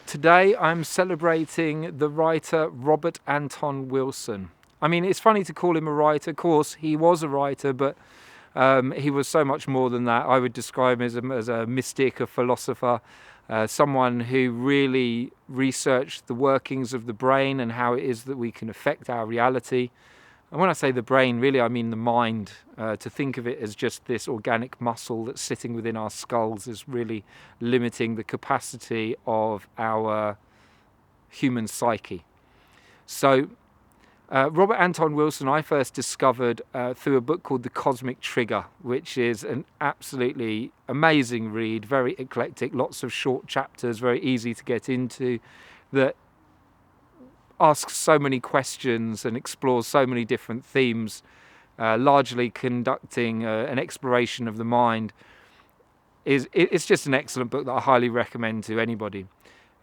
Today I'm celebrating the writer Robert Anton Wilson. I mean, it's funny to call him a writer. Of course, he was a writer, but he was so much more than that. I would describe him as a mystic, a philosopher, someone who really researched the workings of the brain and how it is that we can affect our reality. And when I say the brain, really I mean the mind. To think of it as just this organic muscle that's sitting within our skulls is really limiting the capacity of our human psyche. So Robert Anton Wilson I first discovered through a book called The Cosmic Trigger, which is an absolutely amazing read, very eclectic, lots of short chapters, very easy to get into, that asks so many questions and explores so many different themes, largely conducting an exploration of the mind. It's just an excellent book that I highly recommend to anybody.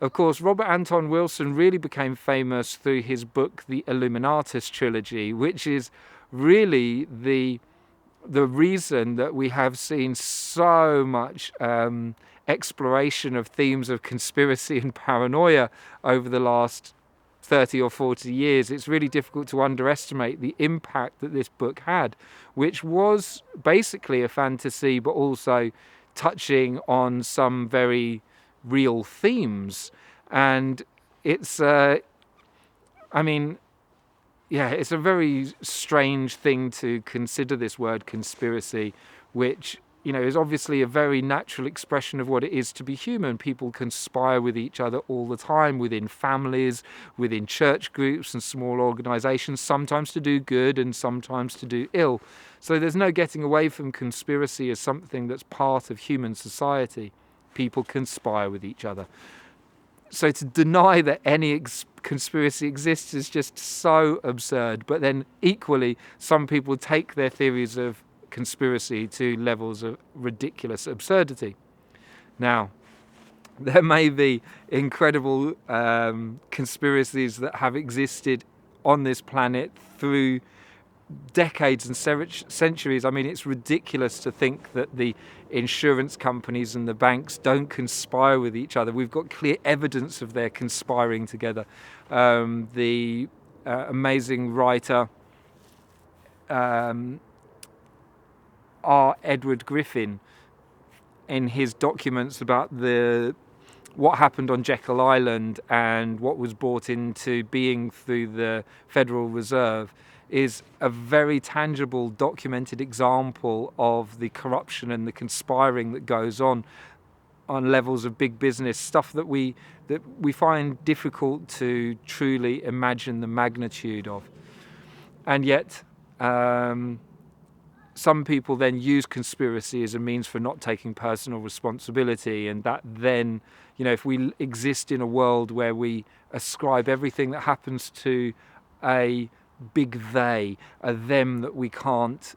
Of course, Robert Anton Wilson really became famous through his book, the Illuminati trilogy, which is really the reason that we have seen so much exploration of themes of conspiracy and paranoia over the last 30 or 40 years. It's really difficult to underestimate the impact that this book had, which was basically a fantasy, but also touching on some very real themes. And it's, it's a very strange thing to consider, this word conspiracy, which is obviously a very natural expression of what it is to be human. People conspire with each other all the time, within families, within church groups and small organizations, sometimes to do good and sometimes to do ill. So there's no getting away from conspiracy as something that's part of human society. People conspire with each other. So to deny that any conspiracy exists is just so absurd. But then equally, some people take their theories of conspiracy to levels of ridiculous absurdity. Now, there may be incredible conspiracies that have existed on this planet through decades and centuries. I mean, it's ridiculous to think that the insurance companies and the banks don't conspire with each other. We've got clear evidence of their conspiring together. The amazing writer R. Edward Griffin, in his documents about what happened on Jekyll Island and what was brought into being through the Federal Reserve, is a very tangible, documented example of the corruption and the conspiring that goes on levels of big business, stuff that we find difficult to truly imagine the magnitude of. And yet some people then use conspiracy as a means for not taking personal responsibility, and that then, if we exist in a world where we ascribe everything that happens to a big they, a them that we can't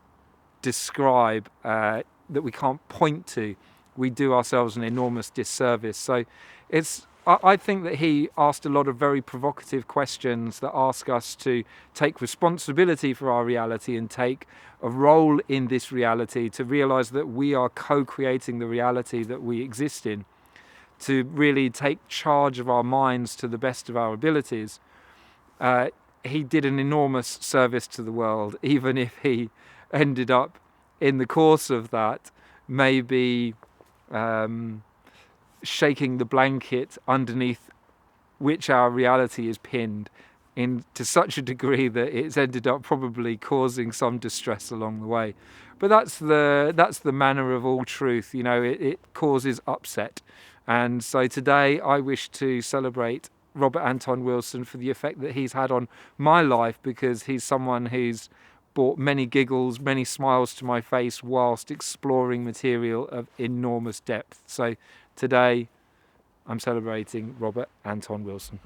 describe, that we can't point to, we do ourselves an enormous disservice. So I think that he asked a lot of very provocative questions that ask us to take responsibility for our reality and take a role in this reality, to realize that we are co-creating the reality that we exist in, to really take charge of our minds to the best of our abilities. He did an enormous service to the world, even if he ended up in the course of that maybe shaking the blanket underneath which our reality is pinned to such a degree that it's ended up probably causing some distress along the way. But that's the manner of all truth. It causes upset. And so today I wish to celebrate Robert Anton Wilson for the effect that he's had on my life, because he's someone who's brought many giggles, many smiles to my face whilst exploring material of enormous depth. So today I'm celebrating Robert Anton Wilson.